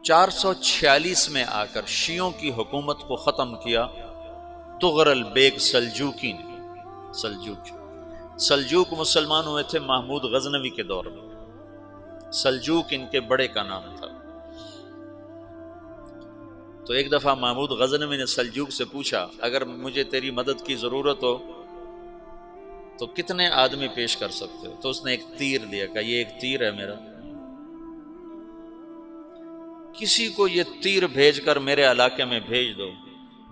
446 میں آ کر شیعوں کی حکومت کو ختم کیا تغرل بیگ سلجوکی نے۔ سلجوک مسلمان ہوئے تھے محمود غزنوی کے دور میں، سلجوک ان کے بڑے کا نام تھا۔ تو ایک دفعہ محمود غزنوی نے سلجوک سے پوچھا اگر مجھے تیری مدد کی ضرورت ہو تو کتنے آدمی پیش کر سکتے ہو؟ تو اس نے ایک تیر دیا، کہا یہ ایک تیر ہے میرا، کسی کو یہ تیر بھیج کر میرے علاقے میں بھیج دو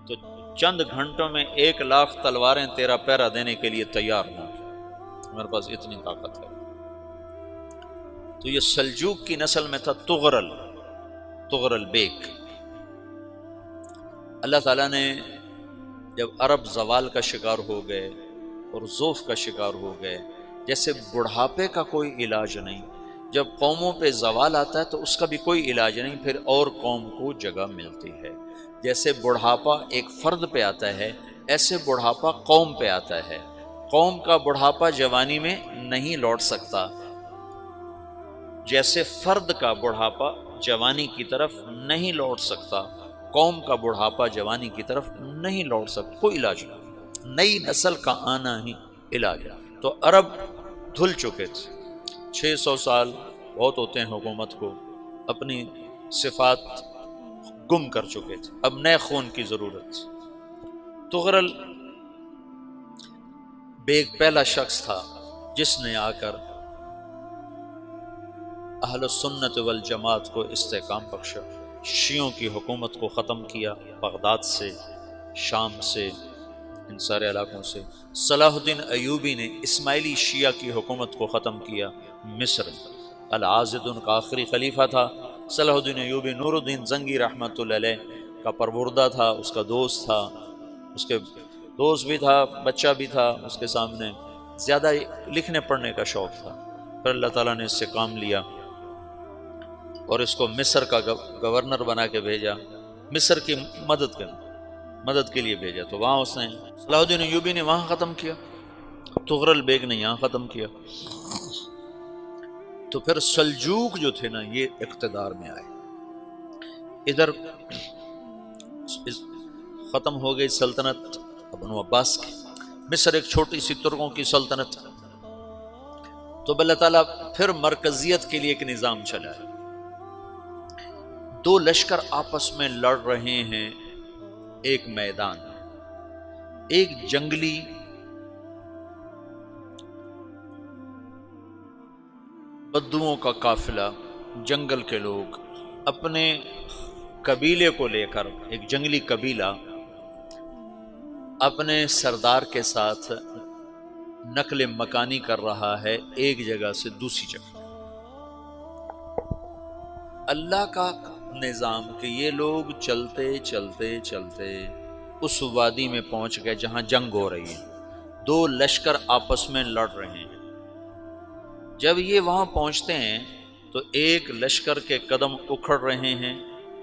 تو چند گھنٹوں میں 1,00,000 تلواریں تیرا پہرا دینے کے لیے تیار ہوں، میرے پاس اتنی طاقت ہے۔ تو یہ سلجوک کی نسل میں تھا تغرل بیگ۔ اللہ تعالیٰ نے جب عرب زوال کا شکار ہو گئے اور ضعف کا شکار ہو گئے، جیسے بڑھاپے کا کوئی علاج نہیں، جب قوموں پہ زوال آتا ہے تو اس کا بھی کوئی علاج نہیں، پھر اور قوم کو جگہ ملتی ہے۔ جیسے بڑھاپا ایک فرد پہ آتا ہے، ایسے بڑھاپا قوم پہ آتا ہے۔ قوم کا بڑھاپا جوانی میں نہیں لوٹ سکتا، جیسے فرد کا بڑھاپا جوانی کی طرف نہیں لوٹ سکتا، قوم کا بڑھاپا جوانی کی طرف نہیں لوٹ سکتا، کوئی علاج نہیں، نئی نسل کا آنا ہی علاج ہے۔ تو عرب دھل چکے تھے، 600 سال بہت ہوتے ہیں حکومت کو، اپنی صفات گم کر چکے تھے، اب نئے خون کی ضرورت تھی۔ تغرل بیگ پہلا شخص تھا جس نے آ کر اہل سنت والجماعت کو استحکام بخشا، شیعوں کی حکومت کو ختم کیا، بغداد سے، شام سے، ان سارے علاقوں سے۔ صلاح الدین ایوبی نے اسماعیلی شیعہ کی حکومت کو ختم کیا، مصر میں۔ العاضد ان کا آخری خلیفہ تھا۔ صلاح الدین ایوبی نور الدین زنگی رحمۃ اللہ علیہ کا پروردہ تھا، اس کا دوست تھا، اس کے دوست بھی تھا، بچہ بھی تھا اس کے سامنے، زیادہ لکھنے پڑھنے کا شوق تھا۔ پھر اللہ تعالیٰ نے اس سے کام لیا اور اس کو مصر کا گورنر بنا کے بھیجا، مصر کی مدد کے لیے بھیجا۔ تو وہاں اس نے صلاح الدین ایوبی نے وہاں ختم کیا، تغرل بیگ نے یہاں ختم کیا۔ تو پھر سلجوک جو تھے نا یہ اقتدار میں آئے، ادھر ختم ہو گئی سلطنت بنو عباس کی، مصر ایک چھوٹی سی ترکوں کی سلطنت۔ تو اللہ تعالیٰ پھر مرکزیت کے لیے ایک نظام چلائے، 2 لشکر آپس میں لڑ رہے ہیں ایک میدان میں، ایک جنگلی بدوؤں کا قافلہ، جنگل کے لوگ اپنے قبیلے کو لے کر، ایک جنگلی قبیلہ اپنے سردار کے ساتھ نقل مکانی کر رہا ہے ایک جگہ سے دوسری جگہ۔ اللہ کا نظام کہ یہ لوگ چلتے چلتے چلتے اس وادی میں پہنچ گئے جہاں جنگ ہو رہی ہے، 2 لشکر آپس میں لڑ رہے ہیں۔ جب یہ وہاں پہنچتے ہیں تو ایک لشکر کے قدم اکھڑ رہے ہیں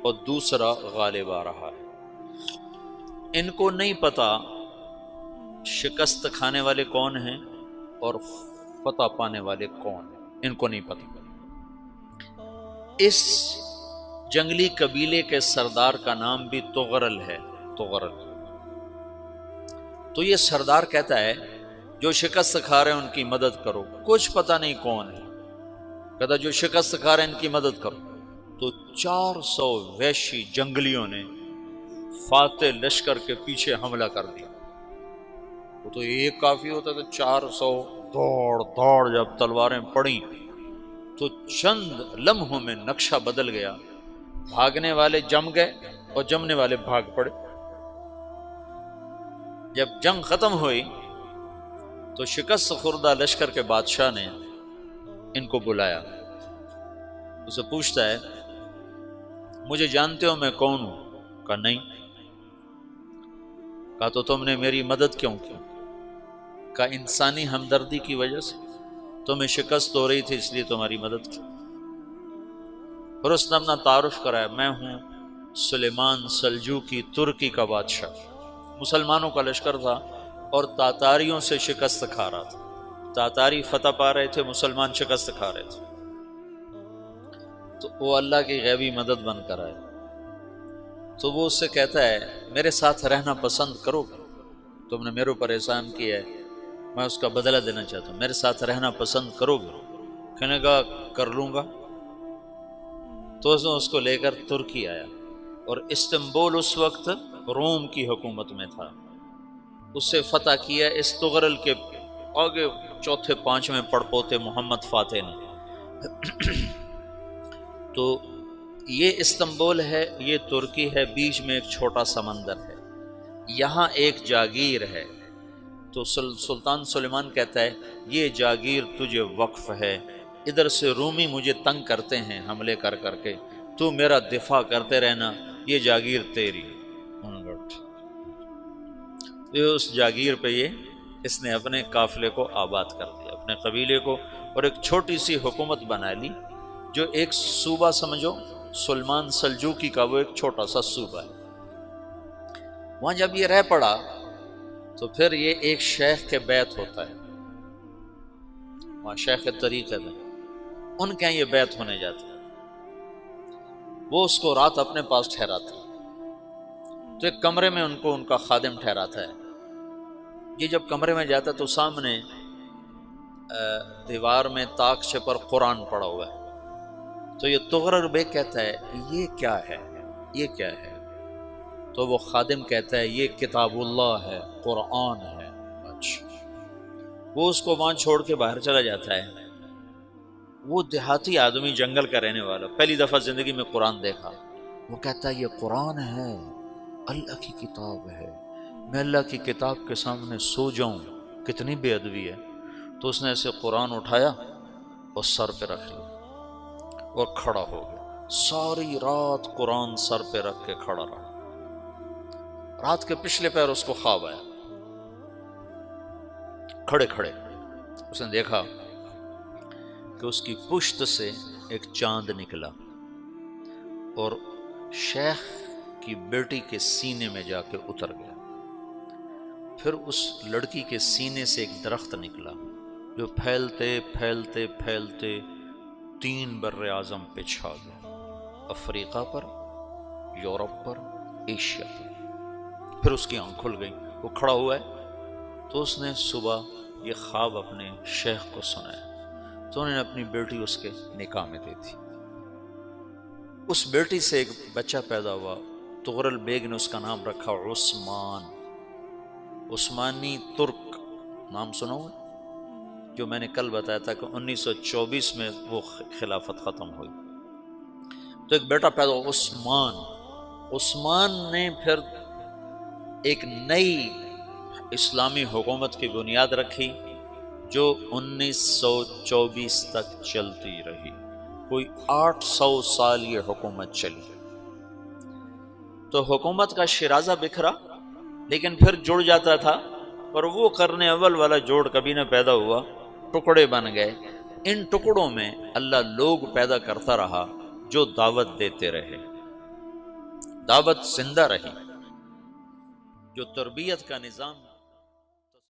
اور دوسرا غالب آ رہا ہے۔ ان کو نہیں پتا شکست کھانے والے کون ہیں اور فتح پانے والے کون ہیں، ان کو نہیں پتا۔ اس جنگلی قبیلے کے سردار کا نام بھی تغرل ہے، تغرل۔ تو یہ سردار کہتا ہے جو شکست کھا رہے ہیں ان کی مدد کرو، کچھ پتہ نہیں کون ہے، کہتا جو شکست کھا رہے ہیں ان کی مدد کرو۔ تو 400 وحشی جنگلیوں نے فاتح لشکر کے پیچھے حملہ کر دیا۔ وہ تو ایک کافی ہوتا تھا، 400 دوڑ جب تلواریں پڑیں تو چند لمحوں میں نقشہ بدل گیا، بھاگنے والے جم گئے اور جمنے والے بھاگ پڑے۔ جب جنگ ختم ہوئی تو شکست خوردہ لشکر کے بادشاہ نے ان کو بلایا، اسے پوچھتا ہے مجھے جانتے ہو میں کون ہوں؟ کہا نہیں۔ کہا تو تم نے میری مدد کیوں کی؟ کہا انسانی ہمدردی کی وجہ سے، تمہیں شکست ہو رہی تھی اس لیے تمہاری مدد کی۔ پھر اس نے اپنا تعارف کرایا، میں ہوں سلیمان سلجوکی، ترکی کا بادشاہ۔ مسلمانوں کا لشکر تھا اور تاتاریوں سے شکست کھا رہا تھا، تاتاری فتح پا رہے تھے، مسلمان شکست کھا رہے تھے۔ تو وہ اللہ کی غیبی مدد بن کر آئے، تو وہ اس سے کہتا ہے میرے ساتھ رہنا پسند کرو گے؟ تم نے میرے اوپر احسان کیا ہے، میں اس کا بدلہ دینا چاہتا ہوں، میرے ساتھ رہنا پسند کرو گے؟ کہنے کا کر لوں گا۔ تو اس کو لے کر ترکی آیا، اور استنبول اس وقت روم کی حکومت میں تھا، اسے فتح کیا اس تغرل کے آگے چوتھے پانچویں پڑپوتے محمد فاتح نے۔ تو یہ استنبول ہے، یہ ترکی ہے، بیچ میں ایک چھوٹا سمندر ہے، یہاں ایک جاگیر ہے۔ تو سلطان سلیمان کہتا ہے یہ جاگیر تجھے وقف ہے، ادھر سے رومی مجھے تنگ کرتے ہیں حملے کر کر کے، تو میرا دفاع کرتے رہنا، یہ جاگیر تیری۔ اس جاگیر پہ اس نے اپنے قافلے کو آباد کر دیا، اپنے قبیلے کو، اور ایک چھوٹی سی حکومت بنا لی، جو ایک صوبہ سمجھو سلمان سلجوقی کا، وہ ایک چھوٹا سا صوبہ ہے۔ وہاں جب یہ رہ پڑا تو پھر یہ ایک شیخ کے بیعت ہوتا ہے، وہاں شیخ طریقت ہے، ان کے یہ بیعت ہونے جاتا ہے، وہ اس کو رات اپنے پاس ٹھہراتا ہے، تو ایک کمرے میں ان کو ان کا خادم ٹھہراتا ہے۔ یہ جب کمرے میں جاتا ہے تو سامنے دیوار میں طاقچے پر قرآن پڑا ہوا ہے، تو یہ تغرل بیگ کہتا ہے یہ کیا ہے، یہ کیا ہے؟ تو وہ خادم کہتا ہے یہ کتاب اللہ ہے، قرآن ہے۔ اچھا، وہ اس کو وہاں چھوڑ کے باہر چلا جاتا ہے۔ وہ دیہاتی آدمی، جنگل کا رہنے والا، پہلی دفعہ زندگی میں قرآن دیکھا، وہ کہتا ہے یہ قرآن ہے، اللہ کی کتاب ہے، میں اللہ کی کتاب کے سامنے سو جاؤں، کتنی بے ادبی ہے۔ تو اس نے ایسے قرآن اٹھایا اور سر پہ رکھ لیا اور کھڑا ہو گیا، ساری رات قرآن سر پہ رکھ کے کھڑا رہا۔ رات کے پچھلے پہر اس کو خواب آیا، کھڑے کھڑے اس نے دیکھا کہ اس کی پشت سے ایک چاند نکلا اور شیخ کی بیٹی کے سینے میں جا کے اتر گیا۔ پھر اس لڑکی کے سینے سے ایک درخت نکلا جو پھیلتے پھیلتے پھیلتے 3 بر اعظم پہ چھا گیا، افریقہ پر، یورپ پر، ایشیا پر۔ پھر اس کی آنکھ کھل گئی، وہ کھڑا ہوا ہے، تو اس نے صبح یہ خواب اپنے شیخ کو سنایا، تو انہوں نے اپنی بیٹی اس کے نکاح میں دے دی۔ اس بیٹی سے ایک بچہ پیدا ہوا، تغرل بیگ نے اس کا نام رکھا عثمان، عثمانی ترک نام سنا ہوا، جو میں نے کل بتایا تھا کہ 1924 میں وہ خلافت ختم ہوئی۔ تو ایک بیٹا پیدا ہوا عثمان۔ عثمان نے پھر ایک نئی اسلامی حکومت کی بنیاد رکھی جو 1924 تک چلتی رہی، کوئی 800 سال یہ حکومت چلی۔ تو حکومت کا شیرازہ بکھرا لیکن پھر جڑ جاتا تھا، اور وہ قرن اول والا جوڑ کبھی نہ پیدا ہوا، ٹکڑے بن گئے۔ ان ٹکڑوں میں اللہ لوگ پیدا کرتا رہا جو دعوت دیتے رہے، دعوت زندہ رہی، جو تربیت کا نظام